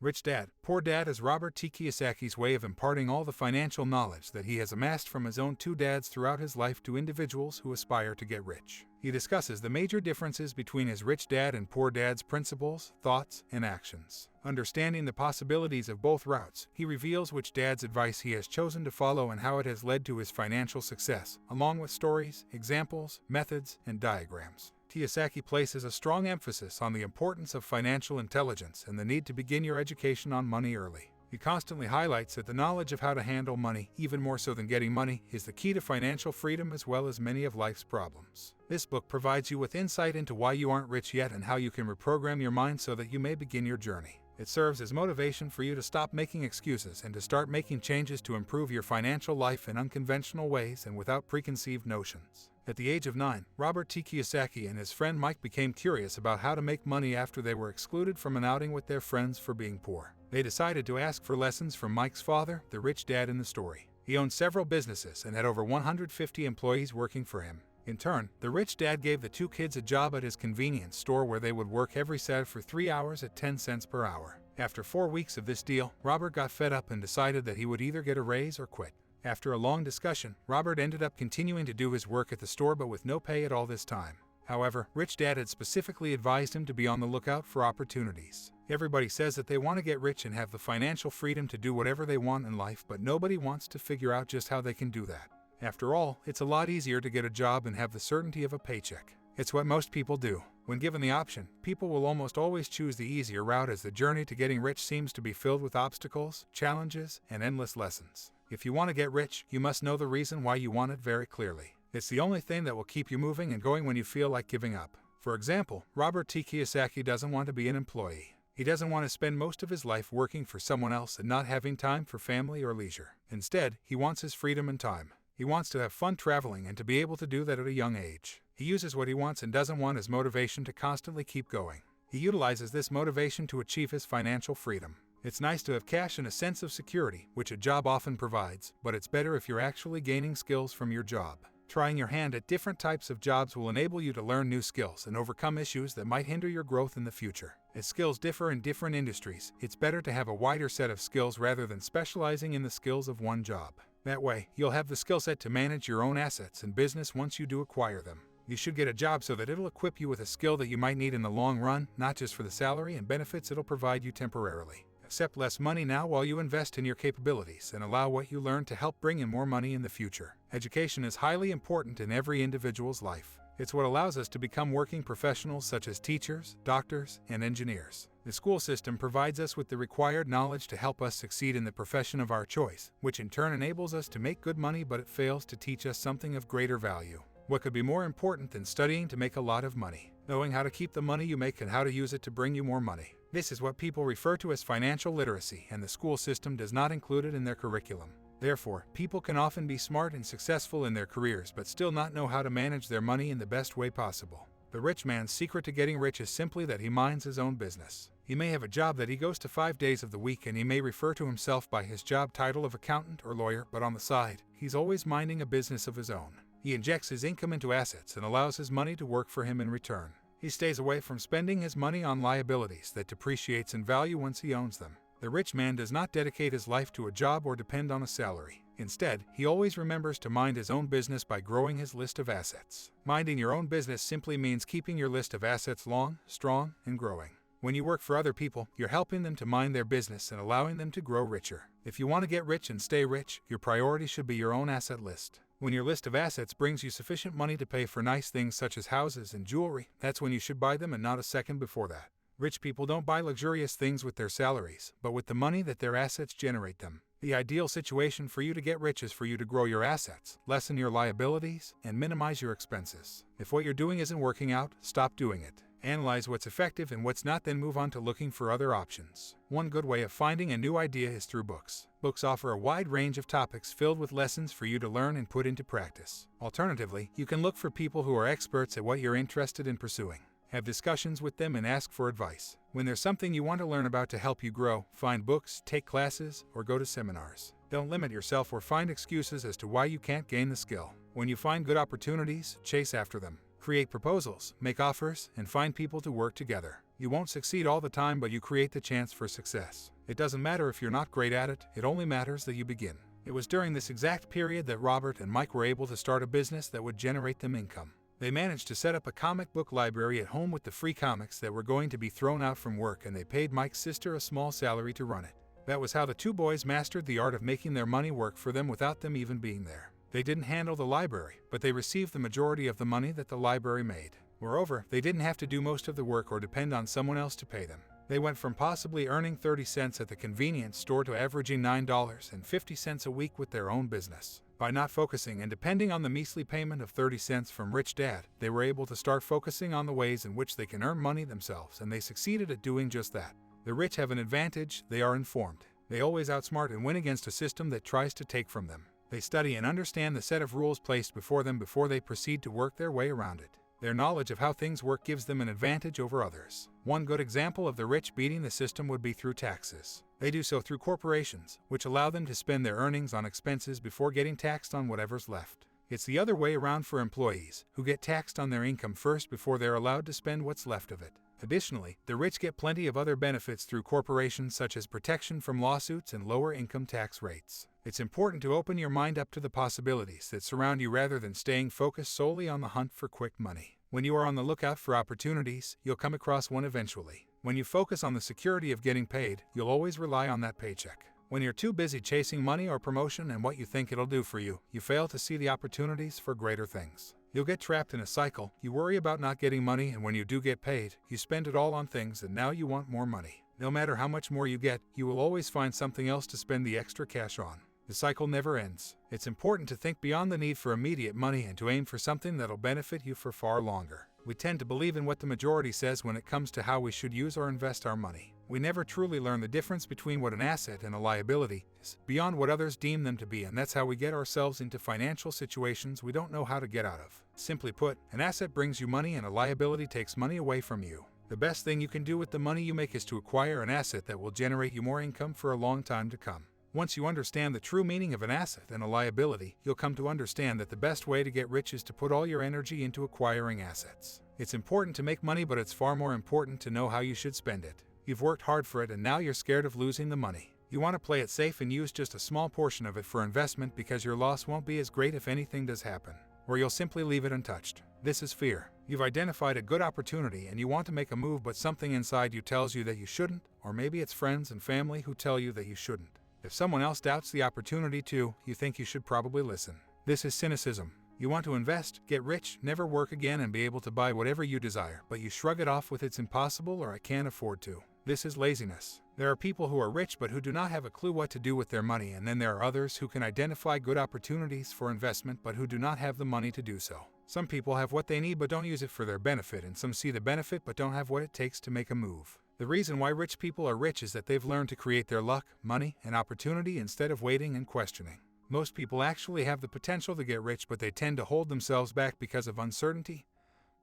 Rich Dad, Poor Dad is Robert T. Kiyosaki's way of imparting all the financial knowledge that he has amassed from his own two dads throughout his life to individuals who aspire to get rich. He discusses the major differences between his Rich Dad and Poor Dad's principles, thoughts, and actions. Understanding the possibilities of both routes, he reveals which dad's advice he has chosen to follow and how it has led to his financial success, along with stories, examples, methods, and diagrams. Kiyosaki places a strong emphasis on the importance of financial intelligence and the need to begin your education on money early. He constantly highlights that the knowledge of how to handle money, even more so than getting money, is the key to financial freedom as well as many of life's problems. This book provides you with insight into why you aren't rich yet and how you can reprogram your mind so that you may begin your journey. It serves as motivation for you to stop making excuses and to start making changes to improve your financial life in unconventional ways and without preconceived notions. At the age of 9, Robert T. Kiyosaki and his friend Mike became curious about how to make money after they were excluded from an outing with their friends for being poor. They decided to ask for lessons from Mike's father, the rich dad in the story. He owned several businesses and had over 150 employees working for him. In turn, the rich dad gave the two kids a job at his convenience store where they would work every Saturday for 3 hours at 10 cents per hour. After 4 weeks of this deal, Robert got fed up and decided that he would either get a raise or quit. After a long discussion, Robert ended up continuing to do his work at the store but with no pay at all this time. However, Rich Dad had specifically advised him to be on the lookout for opportunities. Everybody says that they want to get rich and have the financial freedom to do whatever they want in life, but nobody wants to figure out just how they can do that. After all, it's a lot easier to get a job and have the certainty of a paycheck. It's what most people do. When given the option, people will almost always choose the easier route as the journey to getting rich seems to be filled with obstacles, challenges, and endless lessons. If you want to get rich, you must know the reason why you want it very clearly. It's the only thing that will keep you moving and going when you feel like giving up. For example, Robert T. Kiyosaki doesn't want to be an employee. He doesn't want to spend most of his life working for someone else and not having time for family or leisure. Instead, he wants his freedom and time. He wants to have fun traveling and to be able to do that at a young age. He uses what he wants and doesn't want his motivation to constantly keep going. He utilizes this motivation to achieve his financial freedom. It's nice to have cash and a sense of security, which a job often provides, but it's better if you're actually gaining skills from your job. Trying your hand at different types of jobs will enable you to learn new skills and overcome issues that might hinder your growth in the future. As skills differ in different industries, it's better to have a wider set of skills rather than specializing in the skills of one job. That way, you'll have the skill set to manage your own assets and business once you do acquire them. You should get a job so that it'll equip you with a skill that you might need in the long run, not just for the salary and benefits it'll provide you temporarily. Accept less money now while you invest in your capabilities and allow what you learn to help bring in more money in the future. Education is highly important in every individual's life. It's what allows us to become working professionals such as teachers, doctors, and engineers. The school system provides us with the required knowledge to help us succeed in the profession of our choice, which in turn enables us to make good money, but it fails to teach us something of greater value. What could be more important than studying to make a lot of money? Knowing how to keep the money you make and how to use it to bring you more money. This is what people refer to as financial literacy, and the school system does not include it in their curriculum. Therefore, people can often be smart and successful in their careers but still not know how to manage their money in the best way possible. The rich man's secret to getting rich is simply that he minds his own business. He may have a job that he goes to 5 days of the week, and he may refer to himself by his job title of accountant or lawyer, but on the side, he's always minding a business of his own. He injects his income into assets and allows his money to work for him in return. He stays away from spending his money on liabilities that depreciates in value once he owns them. The rich man does not dedicate his life to a job or depend on a salary. Instead, he always remembers to mind his own business by growing his list of assets. Minding your own business simply means keeping your list of assets long, strong, and growing. When you work for other people, you're helping them to mind their business and allowing them to grow richer. If you want to get rich and stay rich, your priority should be your own asset list. When your list of assets brings you sufficient money to pay for nice things such as houses and jewelry, that's when you should buy them and not a second before that. Rich people don't buy luxurious things with their salaries, but with the money that their assets generate them. The ideal situation for you to get rich is for you to grow your assets, lessen your liabilities, and minimize your expenses. If what you're doing isn't working out, stop doing it. Analyze what's effective and what's not, then move on to looking for other options. One good way of finding a new idea is through books. Books offer a wide range of topics filled with lessons for you to learn and put into practice. Alternatively, you can look for people who are experts at what you're interested in pursuing. Have discussions with them and ask for advice. When there's something you want to learn about to help you grow, find books, take classes, or go to seminars. Don't limit yourself or find excuses as to why you can't gain the skill. When you find good opportunities, chase after them. Create proposals, make offers, and find people to work together. You won't succeed all the time, but you create the chance for success. It doesn't matter if you're not great at it, it only matters that you begin. It was during this exact period that Robert and Mike were able to start a business that would generate them income. They managed to set up a comic book library at home with the free comics that were going to be thrown out from work, and they paid Mike's sister a small salary to run it. That was how the two boys mastered the art of making their money work for them without them even being there. They didn't handle the library, but they received the majority of the money that the library made. Moreover, they didn't have to do most of the work or depend on someone else to pay them. They went from possibly earning 30 cents at the convenience store to averaging $9.50 a week with their own business. By not focusing and depending on the measly payment of 30 cents from Rich Dad, they were able to start focusing on the ways in which they can earn money themselves, and they succeeded at doing just that. The rich have an advantage: they are informed. They always outsmart and win against a system that tries to take from them. They study and understand the set of rules placed before them before they proceed to work their way around it. Their knowledge of how things work gives them an advantage over others. One good example of the rich beating the system would be through taxes. They do so through corporations, which allow them to spend their earnings on expenses before getting taxed on whatever's left. It's the other way around for employees, who get taxed on their income first before they're allowed to spend what's left of it. Additionally, the rich get plenty of other benefits through corporations, such as protection from lawsuits and lower income tax rates. It's important to open your mind up to the possibilities that surround you rather than staying focused solely on the hunt for quick money. When you are on the lookout for opportunities, you'll come across one eventually. When you focus on the security of getting paid, you'll always rely on that paycheck. When you're too busy chasing money or promotion and what you think it'll do for you, you fail to see the opportunities for greater things. You'll get trapped in a cycle. You worry about not getting money, and when you do get paid, you spend it all on things, and now you want more money. No matter how much more you get, you will always find something else to spend the extra cash on. The cycle never ends. It's important to think beyond the need for immediate money and to aim for something that'll benefit you for far longer. We tend to believe in what the majority says when it comes to how we should use or invest our money. We never truly learn the difference between what an asset and a liability is, beyond what others deem them to be, and that's how we get ourselves into financial situations we don't know how to get out of. Simply put, an asset brings you money and a liability takes money away from you. The best thing you can do with the money you make is to acquire an asset that will generate you more income for a long time to come. Once you understand the true meaning of an asset and a liability, you'll come to understand that the best way to get rich is to put all your energy into acquiring assets. It's important to make money, but it's far more important to know how you should spend it. You've worked hard for it, and now you're scared of losing the money. You want to play it safe and use just a small portion of it for investment because your loss won't be as great if anything does happen, or you'll simply leave it untouched. This is fear. You've identified a good opportunity and you want to make a move, but something inside you tells you that you shouldn't, or maybe it's friends and family who tell you that you shouldn't. If someone else doubts the opportunity too, you think you should probably listen. This is cynicism. You want to invest, get rich, never work again, and be able to buy whatever you desire, but you shrug it off with "it's impossible" or "I can't afford to." This is laziness. There are people who are rich but who do not have a clue what to do with their money, and then there are others who can identify good opportunities for investment but who do not have the money to do so. Some people have what they need but don't use it for their benefit, and some see the benefit but don't have what it takes to make a move. The reason why rich people are rich is that they've learned to create their luck, money, and opportunity instead of waiting and questioning. Most people actually have the potential to get rich, but they tend to hold themselves back because of uncertainty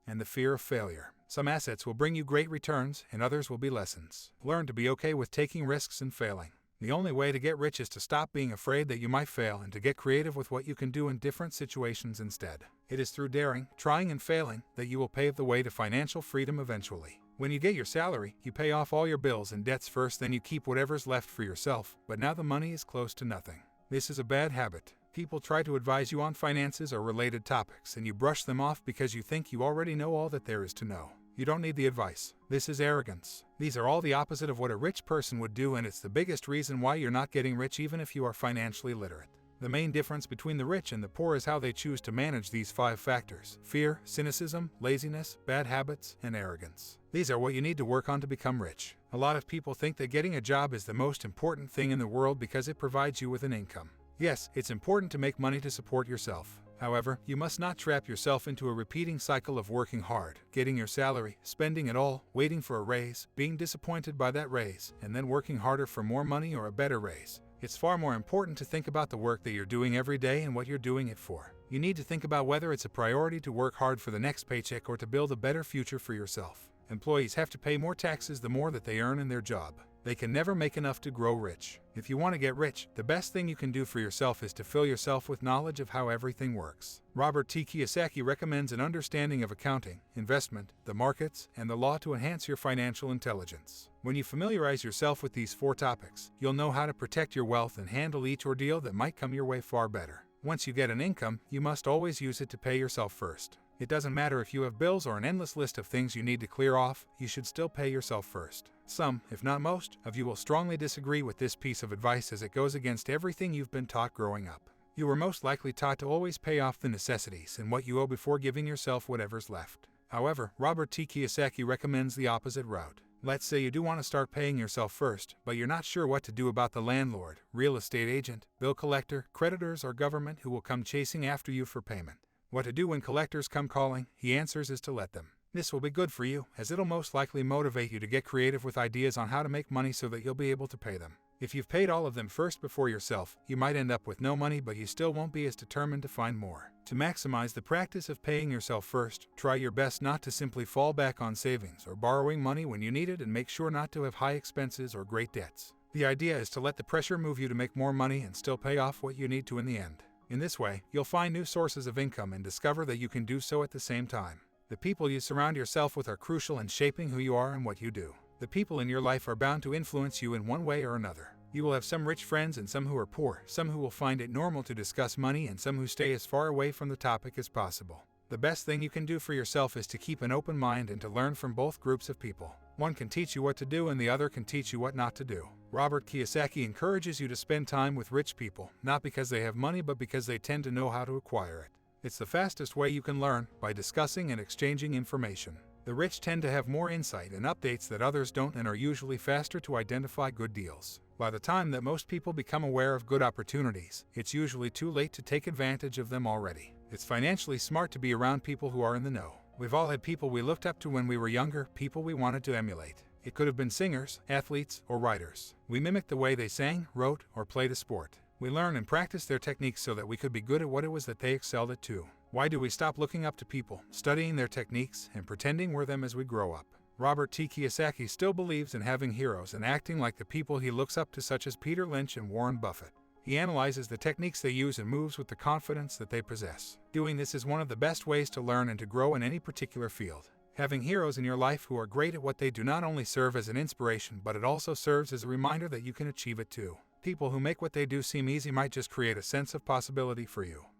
and the fear of failure. Some assets will bring you great returns, and others will be lessons. Learn to be okay with taking risks and failing. The only way to get rich is to stop being afraid that you might fail and to get creative with what you can do in different situations instead. It is through daring, trying, and failing that you will pave the way to financial freedom eventually. When you get your salary, you pay off all your bills and debts first, then you keep whatever's left for yourself, but now the money is close to nothing. This is a bad habit. People try to advise you on finances or related topics, and you brush them off because you think you already know all that there is to know. You don't need the advice. This is arrogance. These are all the opposite of what a rich person would do, and it's the biggest reason why you're not getting rich even if you are financially literate. The main difference between the rich and the poor is how they choose to manage these 5 factors: fear, cynicism, laziness, bad habits, and arrogance. These are what you need to work on to become rich. A lot of people think that getting a job is the most important thing in the world because it provides you with an income. Yes, it's important to make money to support yourself. However, you must not trap yourself into a repeating cycle of working hard, getting your salary, spending it all, waiting for a raise, being disappointed by that raise, and then working harder for more money or a better raise. It's far more important to think about the work that you're doing every day and what you're doing it for. You need to think about whether it's a priority to work hard for the next paycheck or to build a better future for yourself. Employees have to pay more taxes the more that they earn in their job. They can never make enough to grow rich. If you want to get rich, the best thing you can do for yourself is to fill yourself with knowledge of how everything works. Robert T. Kiyosaki recommends an understanding of accounting, investment, the markets, and the law to enhance your financial intelligence. When you familiarize yourself with these 4 topics, you'll know how to protect your wealth and handle each ordeal that might come your way far better. Once you get an income, you must always use it to pay yourself first. It doesn't matter if you have bills or an endless list of things you need to clear off, you should still pay yourself first. Some, if not most, of you will strongly disagree with this piece of advice as it goes against everything you've been taught growing up. You were most likely taught to always pay off the necessities and what you owe before giving yourself whatever's left. However, Robert T. Kiyosaki recommends the opposite route. Let's say you do want to start paying yourself first, but you're not sure what to do about the landlord, real estate agent, bill collector, creditors, or government who will come chasing after you for payment. What to do when collectors come calling, he answers, is to let them. This will be good for you, as it'll most likely motivate you to get creative with ideas on how to make money so that you'll be able to pay them. If you've paid all of them first before yourself, you might end up with no money, but you still won't be as determined to find more. To maximize the practice of paying yourself first, try your best not to simply fall back on savings or borrowing money when you need it, and make sure not to have high expenses or great debts. The idea is to let the pressure move you to make more money and still pay off what you need to in the end. In this way, you'll find new sources of income and discover that you can do so at the same time. The people you surround yourself with are crucial in shaping who you are and what you do. The people in your life are bound to influence you in one way or another. You will have some rich friends and some who are poor, some who will find it normal to discuss money and some who stay as far away from the topic as possible. The best thing you can do for yourself is to keep an open mind and to learn from both groups of people. One can teach you what to do and the other can teach you what not to do. Robert Kiyosaki encourages you to spend time with rich people, not because they have money but because they tend to know how to acquire it. It's the fastest way you can learn, by discussing and exchanging information. The rich tend to have more insight and updates that others don't and are usually faster to identify good deals. By the time that most people become aware of good opportunities, it's usually too late to take advantage of them already. It's financially smart to be around people who are in the know. We've all had people we looked up to when we were younger, people we wanted to emulate. It could have been singers, athletes, or writers. We mimicked the way they sang, wrote, or played a sport. We learned and practiced their techniques so that we could be good at what it was that they excelled at too. Why do we stop looking up to people, studying their techniques, and pretending we're them as we grow up? Robert T. Kiyosaki still believes in having heroes and acting like the people he looks up to, such as Peter Lynch and Warren Buffett. He analyzes the techniques they use and moves with the confidence that they possess. Doing this is one of the best ways to learn and to grow in any particular field. Having heroes in your life who are great at what they do not only serve as an inspiration, but it also serves as a reminder that you can achieve it too. People who make what they do seem easy might just create a sense of possibility for you.